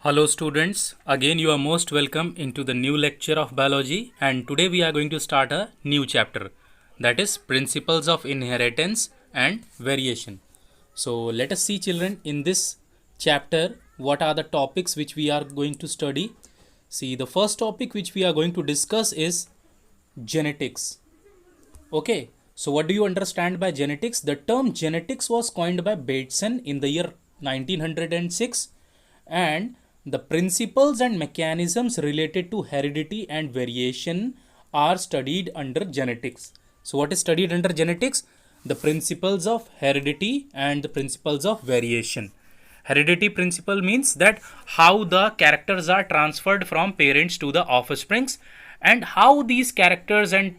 Hello students, again you are most welcome into the new lecture of biology, and today we are going to start a new chapter, that is principles of inheritance and variation. So let us see children, in this chapter what are the topics which we are going to study. See, the first topic which we are going to discuss is genetics. Okay, so what do you understand by genetics? The term genetics was coined by Bateson in the year 1906, and the principles and mechanisms related to heredity and variation are studied under genetics. So what is studied under genetics? The principles of heredity and the principles of variation. Heredity principle means that how the characters are transferred from parents to the offsprings, and how these characters and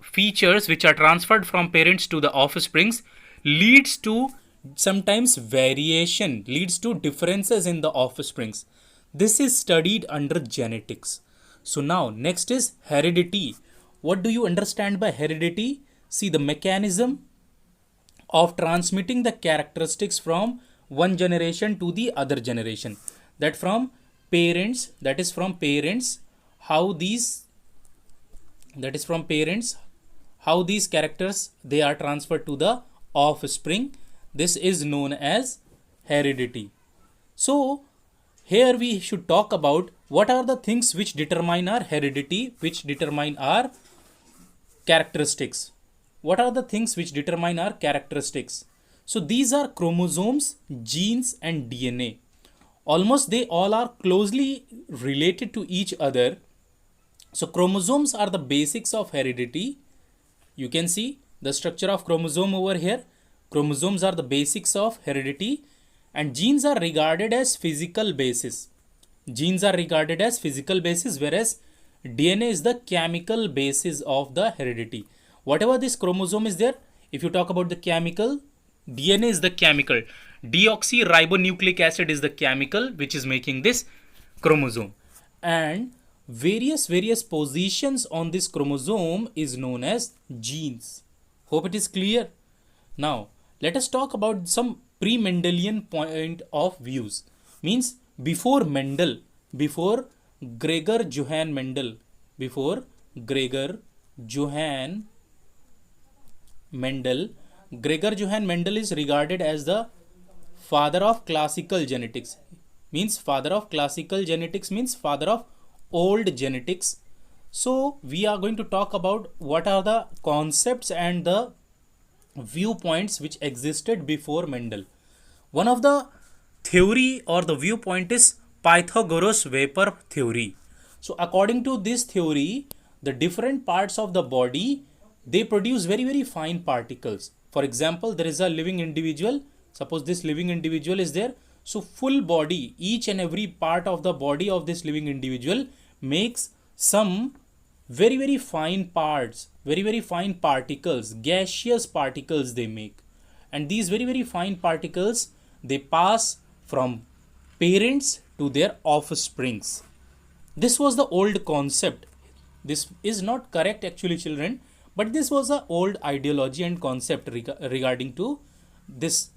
features which are transferred from parents to the offsprings leads to sometimes variation, leads to differences in the offsprings. This is studied under genetics. So now next is heredity. What do you understand by heredity? See, the mechanism of transmitting the characteristics from one generation to the other generation, that is from parents, how these characters they are transferred to the offspring. This is known as heredity. So here we should talk about what are the things which determine our heredity, which determine our characteristics. What are the things which determine our characteristics? So these are chromosomes, genes and DNA. Almost they all are closely related to each other. So chromosomes are the basics of heredity. You can see the structure of chromosome over here. Chromosomes are the basics of heredity, and genes are regarded as physical basis. Whereas DNA is the chemical basis of the heredity. Whatever this chromosome is there, if you talk about the chemical, DNA is the chemical. Deoxyribonucleic acid is the chemical which is making this chromosome. And various positions on this chromosome is known as genes. Hope it is clear. Now let us talk about some pre-Mendelian point of views. Means before Gregor Johann Mendel is regarded as the father of classical genetics. Father of old genetics. So we are going to talk about what are the concepts and the viewpoints which existed before Mendel. One of the theory or the viewpoint is Pythagoras vapor theory. So according to this theory, the different parts of the body, they produce very fine particles. For example, there is a living individual. Suppose this living individual is there. So full body, each and every part of the body of this living individual makes some very fine parts, very fine particles, gaseous particles they make. And these very fine particles, they pass from parents to their offsprings. This was the old concept. This is not correct actually children, but this was an old ideology and concept regarding to this,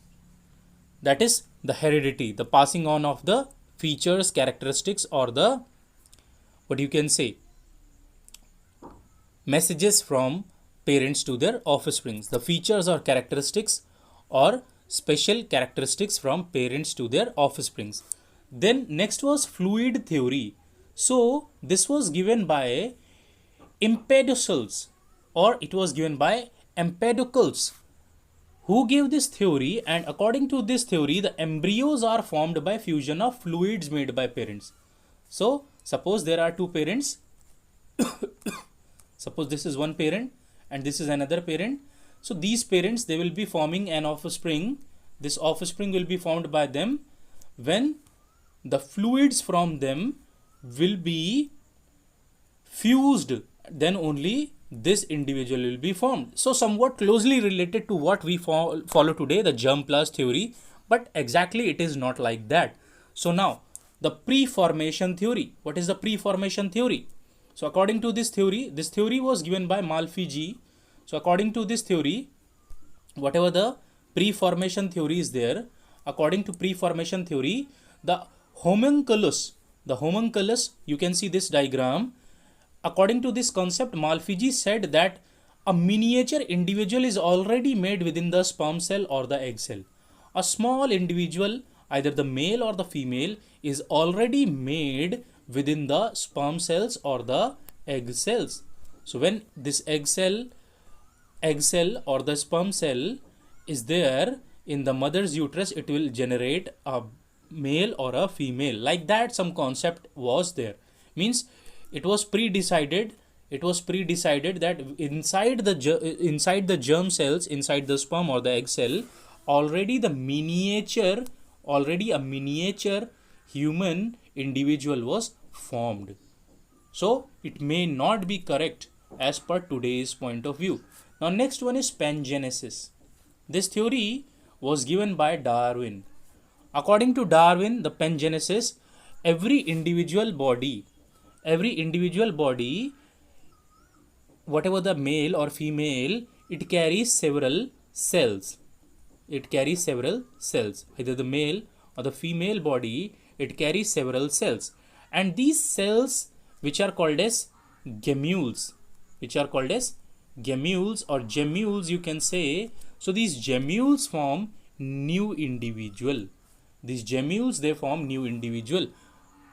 that is the heredity, the passing on of the features, characteristics, or the what you can say messages from parents to their offsprings. The features or characteristics or special characteristics from parents to their offsprings. Then next was fluid theory. So this was given by Empedocles, or it was given by Empedocles, who gave this theory. And according to this theory, the embryos are formed by fusion of fluids made by parents. So suppose there are two parents. Suppose this is one parent and this is another parent. So these parents, they will be forming an offspring. This offspring will be formed by them when the fluids from them will be fused, then only this individual will be formed. So somewhat closely related to what we follow today, the germ plasm theory, but exactly it is not like that. So now the pre-formation theory. What is the pre-formation theory? So according to this theory was given by Malfigi. So according to this theory, whatever the pre-formation theory is there, according to pre-formation theory, the Homunculus. The homunculus, you can see this diagram. According to this concept, Malfigi said that a miniature individual is already made within the sperm cell or the egg cell. A small individual, either the male or the female, is already made within the sperm cells or the egg cells. So when this egg cell or the sperm cell is there in the mother's uterus, it will generate a male or a female. Like that, some concept was there. Means it was pre-decided. It was pre-decided that inside the germ cells, inside the sperm or the egg cell, already a miniature human individual was formed. So it may not be correct as per today's point of view. Now next one is pangenesis. This theory was given by Darwin. According to Darwin, the pangenesis, every individual body, whatever the male or female, it carries several cells. Either the male or the female body, it carries several cells. And these cells, which are called as gemmules, or gemmules, you can say. So these gemmules form new individual. They form new individual.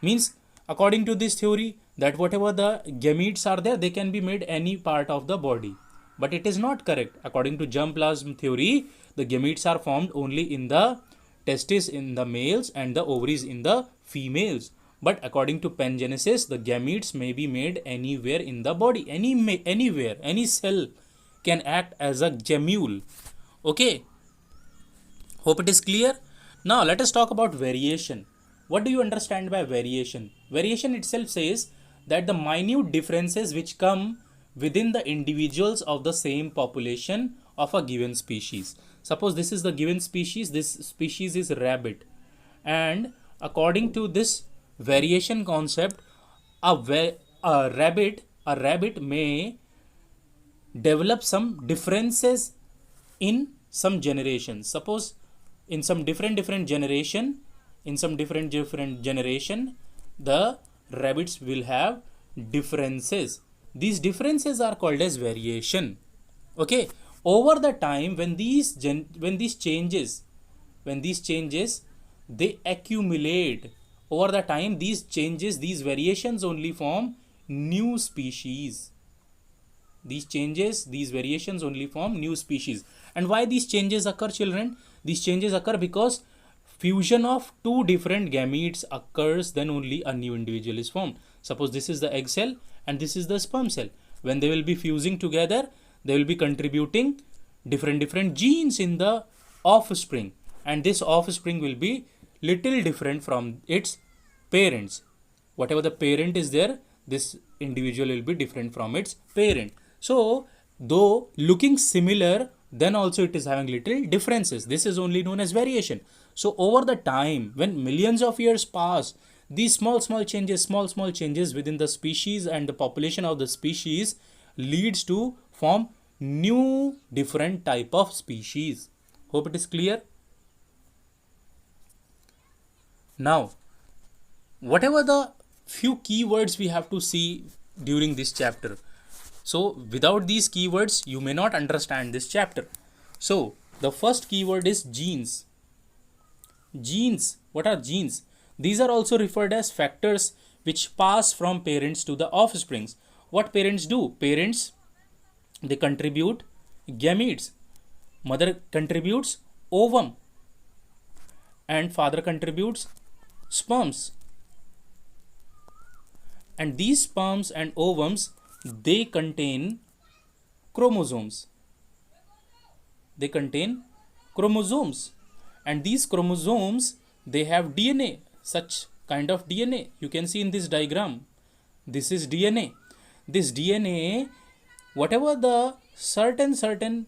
Means according to this theory, that whatever the gametes are there, they can be made any part of the body. But it is not correct. According to germplasm theory, the gametes are formed only in the testes in the males and the ovaries in the females. But according to pangenesis, the gametes may be made anywhere in the body. Anywhere. Any cell can act as a gemmule. Okay. Hope it is clear. Now let us talk about variation. What do you understand by variation? Variation itself says that the minute differences which come within the individuals of the same population of a given species. Suppose this is the given species, this species is rabbit, and according to this variation concept, a rabbit may develop some differences in some generations. Suppose in some different generation, the rabbits will have differences. These differences are called as variation. Okay. Over the time, when these changes they accumulate, over the time these variations only form new species. These variations only form new species. And why these changes occur, children? These changes occur because fusion of two different gametes occurs, then only a new individual is formed. Suppose this is the egg cell and this is the sperm cell. When they will be fusing together, they will be contributing different genes in the offspring, and this offspring will be little different from its parents. Whatever the parent is there, this individual will be different from its parent. So though looking similar, then also it is having little differences. This is only known as variation. So over the time, when millions of years pass, these small changes within the species and the population of the species leads to form new different type of species. Hope it is clear. Now, whatever the few keywords we have to see during this chapter. So without these keywords, you may not understand this chapter. So the first keyword is genes. Genes. What are genes? These are also referred as factors which pass from parents to the offsprings. What parents do? Parents, they contribute gametes. Mother contributes ovum and father contributes sperms. And these sperms and ovums, they contain chromosomes. And these chromosomes, they have DNA, such kind of DNA. You can see in this diagram. This is DNA. This DNA, whatever the certain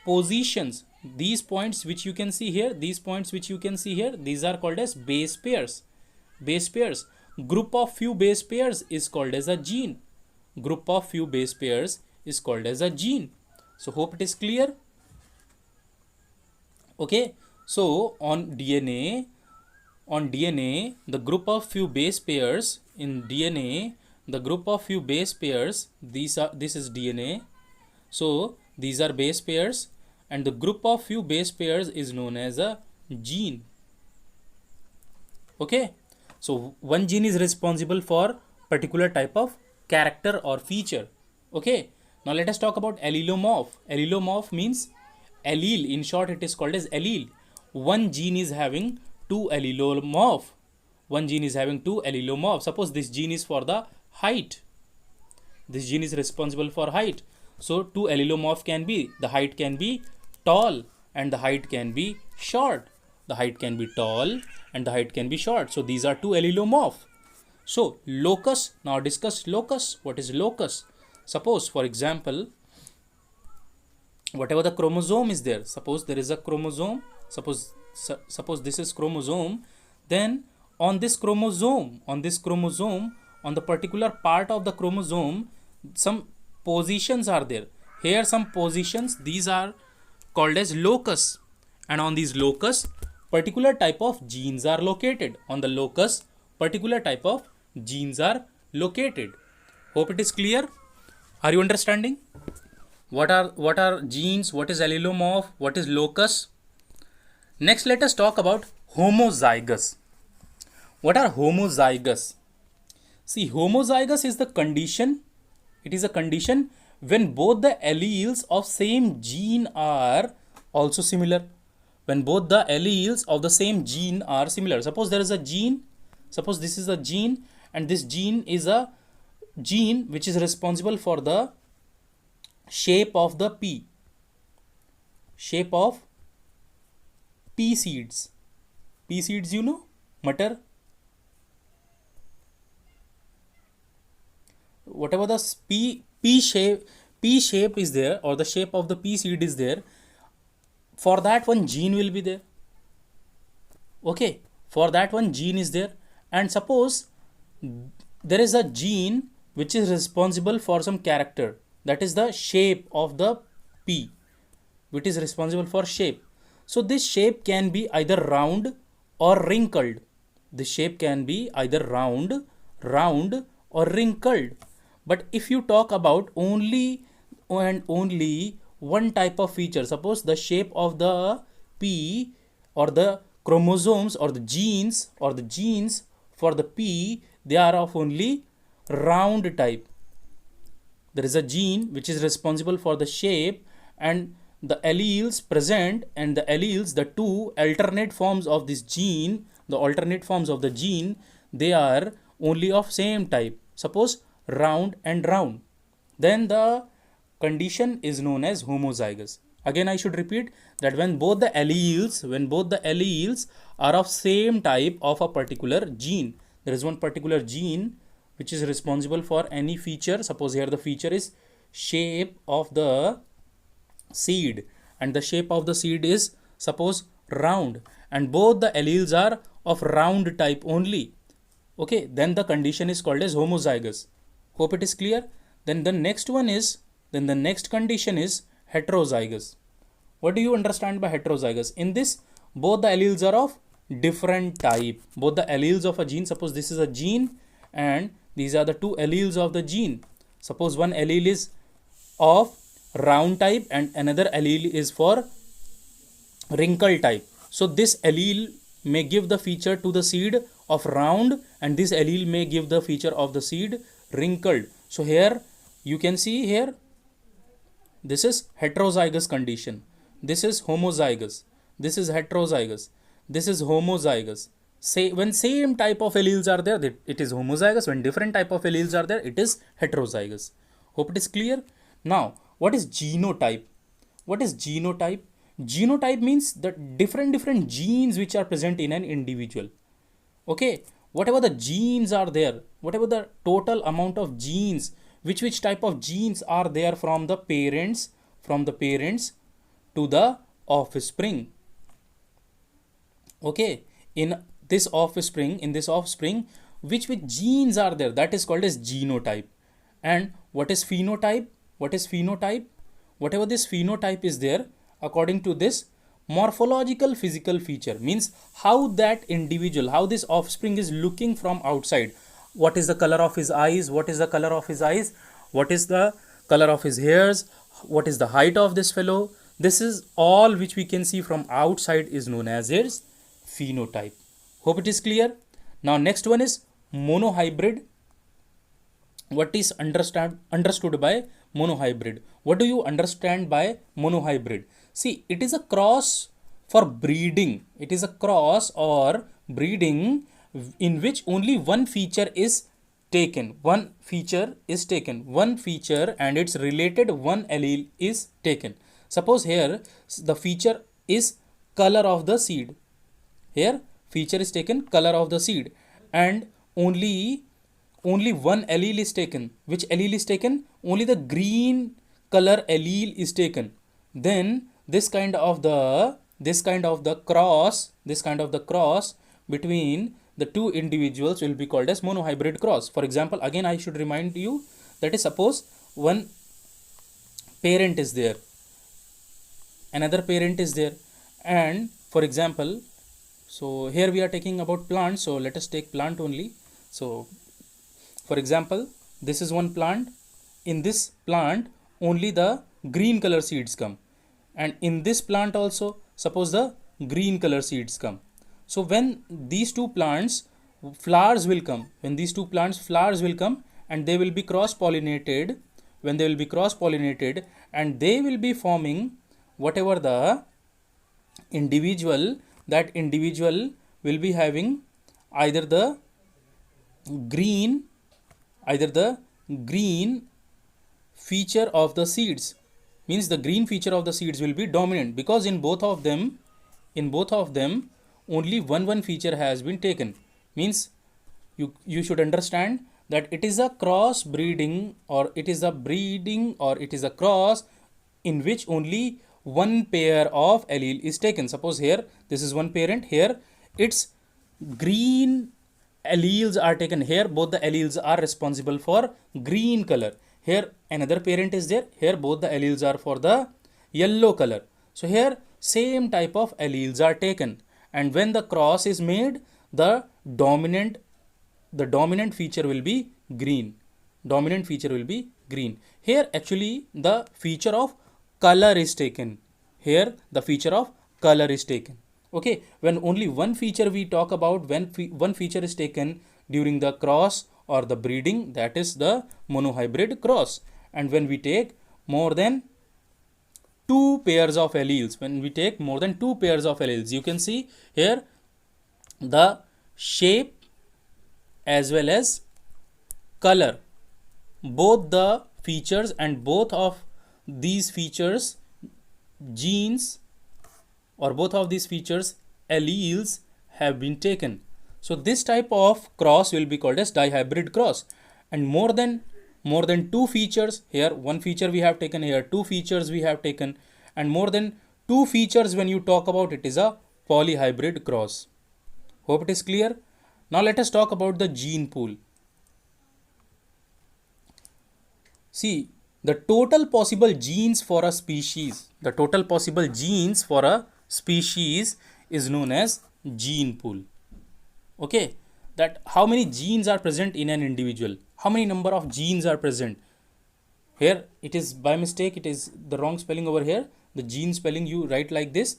positions, these points which you can see here, these are called as base pairs. Group of few base pairs is called as a gene. So hope it is clear. Okay. So on DNA, on DNA, the group of few base pairs in DNA, the group of few base pairs, this is DNA. So these are base pairs, and the group of few base pairs is known as a gene. Okay, so one gene is responsible for particular type of character or feature. Okay, now let us talk about allelomorph. Allelomorph means allele, in short it is called as allele. One gene is having two allelomorph. One gene is having two allelomorph. Suppose this gene is for the height. This gene is responsible for height. So two allelomorph can be, the height can be tall and the height can be short. The height can be tall and the height can be short. So these are two allelomorph. So locus, now discuss locus. What is locus? Suppose for example, whatever the chromosome is there, suppose there is a chromosome, suppose this is chromosome, then on this chromosome, on the particular part of the chromosome, some positions are there. Here some positions, these are called as locus, and on these locus particular type of genes are located. On the locus particular type of genes are located. Hope it is clear. Are you understanding? What are genes? What is allelomorph? What is locus? Next, let us talk about homozygous. What are homozygous? See, homozygous is the condition. It is a condition when both the alleles of same gene are also similar. When both the alleles of the same gene are similar. Suppose there is a gene. Suppose this is a gene, and this gene is a gene which is responsible for the shape of the pea. Shape of pea seeds. Pea seeds, you know, matar. Whatever the pea shape is there, or the shape of the pea seed is there, for that one gene will be there. Okay, for that one gene is there, and suppose there is a gene which is responsible for some character, that is the shape of the pea, which is responsible for shape. So this shape can be either round or wrinkled. The shape can be either round or wrinkled. But if you talk about only one type of feature, suppose the shape of the pea, or the chromosomes, or the genes for the pea, they are of only round type. There is a gene which is responsible for the shape, and the alleles present, and the alleles, the two alternate forms of this gene, they are only of same type. Suppose round and round, then the condition is known as homozygous. Again I should repeat that when both the alleles are of same type of a particular gene, there is one particular gene which is responsible for any feature. Suppose here the feature is shape of the seed, and the shape of the seed is suppose round, and both the alleles are of round type only. Okay, then the condition is called as homozygous. Hope it is clear. Then the next condition is heterozygous. What do you understand by heterozygous? In this, both the alleles are of different type. Both the alleles of a gene, suppose this is a gene, and these are the two alleles of the gene. Suppose one allele is of round type and another allele is for wrinkle type. So this allele may give the feature to the seed of round, and this allele may give the feature of the seed wrinkled. So here you can see here, this is heterozygous condition. This is homozygous. This is heterozygous. This is homozygous. Say when same type of alleles are there, it is homozygous. When different type of alleles are there, it is heterozygous. Hope it is clear. Now, what is genotype? What is genotype? Genotype means the different genes which are present in an individual. Okay, whatever the genes are there, whatever the total amount of genes, which type of genes are there from the parents to the offspring. Okay, in this offspring, which genes are there, that is called as genotype. And what is phenotype? Whatever this phenotype is there, according to this, morphological physical feature, means how that individual, how this offspring is looking from outside. What is the color of his eyes, what is the color of his eyes, what is the color of his hairs, what is the height of this fellow. This is all which we can see from outside is known as its phenotype. Hope it is clear. Now next one is monohybrid. What is understood by monohybrid? What do you understand by monohybrid? See, it is a cross for breeding. It is a cross or breeding in which only one feature is taken. One feature is taken. One feature and its related one allele is taken. Suppose here the feature is color of the seed. Here feature is taken color of the seed, and only one allele is taken. Which allele is taken? Only the green color allele is taken. Then this kind of the cross between the two individuals will be called as monohybrid cross. For example, again I should remind you, that is, suppose one parent is there, another parent is there, and for example, so here we are taking about plants, so let us take plant only. So for example, this is one plant. In this plant only the green color seeds come, and in this plant also suppose the green color seeds come. So when these two plants flowers will come, and they will be cross pollinated. When they will be cross pollinated, and they will be forming whatever the individual, that individual will be having either the green feature of the seeds, means the green feature of the seeds will be dominant, because in both of them only one feature has been taken. Means you should understand that it is a cross breeding, or it is a breeding, or it is a cross in which only one pair of allele is taken. Suppose here this is one parent, here its green alleles are taken. Here both the alleles are responsible for green color. Here another parent is there, here both the alleles are for the yellow color. So here same type of alleles are taken, and when the cross is made, the dominant feature will be green. Here actually the feature of color is taken. Okay, when only one feature we talk about, when one feature is taken during the cross or the breeding, that is the monohybrid cross. And when we take more than two pairs of alleles, you can see here the shape as well as color, both the features, and both of these features genes, or both of these features alleles have been taken. So this type of cross will be called as dihybrid cross. And more than two features, here one feature we have taken, here two features we have taken, and more than two features when you talk about, it is a polyhybrid cross. Hope it is clear. Now let us talk about the gene pool. See, the total possible genes for a species is known as gene pool. Okay, that how many genes are present in an individual, how many number of genes are present. Here it is by mistake, it is the wrong spelling over here. The gene spelling you write like this: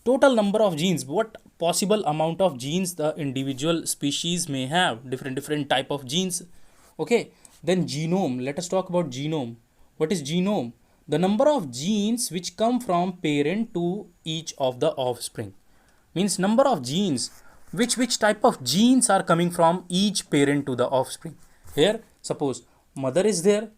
total number of genes, what possible amount of genes the individual species may have, different type of genes. Okay, then genome. Let us talk about genome. What is genome? The number of genes which come from parent to each of the offspring. Means number of genes, which type of genes are coming from each parent to the offspring. Here suppose mother is there,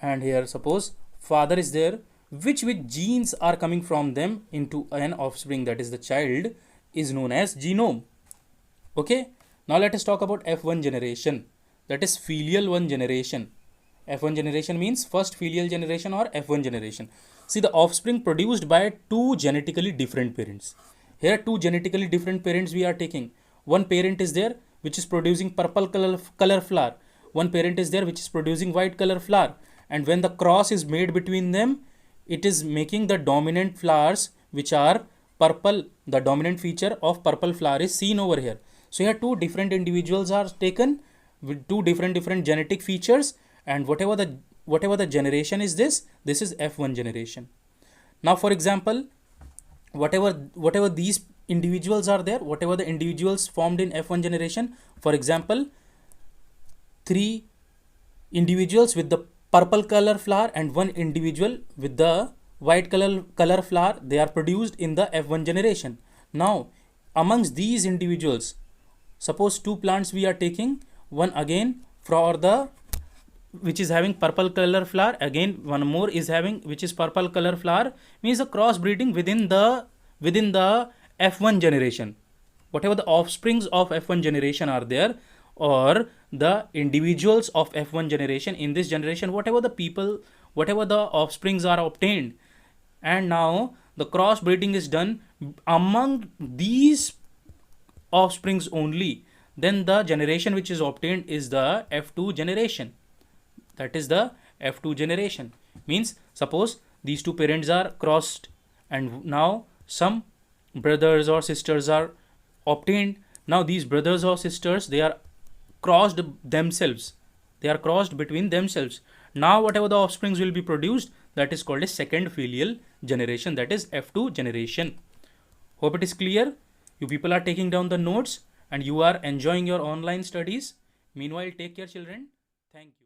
and here suppose father is there. Which genes are coming from them into an offspring, that is the child, is known as genome. Okay, now let us talk about F1 generation, that is filial one generation. F1 generation means first filial generation or F1 generation. See, the offspring produced by two genetically different parents. Here two genetically different parents we are taking. One parent is there which is producing purple color flower. One parent is there which is producing white color flower. And when the cross is made between them, it is making the dominant flowers which are purple, the dominant feature of purple flower is seen over here. So here two different individuals are taken with two different genetic features, and whatever the generation is this is F1 generation. Now for example, whatever these individuals are there, whatever the individuals formed in F1 generation, for example, three individuals with the purple color flower and one individual with the white color flower, they are produced in the F1 generation. Now amongst these individuals, suppose two plants we are taking, one again for the which is having purple color flower, again one more is having which is purple color flower, means a cross breeding within the F1 generation. Whatever the offsprings of F1 generation are there, or the individuals of F1 generation in this generation, whatever the offsprings are obtained, and now the cross breeding is done among these offsprings only, then the generation which is obtained is the F2 generation. That is the F2 generation. Means suppose these two parents are crossed and now some brothers or sisters are obtained. Now these brothers or sisters, they are crossed themselves. They are crossed between themselves. Now whatever the offsprings will be produced, that is called a second filial generation, that is F2 generation. Hope it is clear. You people are taking down the notes and you are enjoying your online studies. Meanwhile, take care children. Thank you.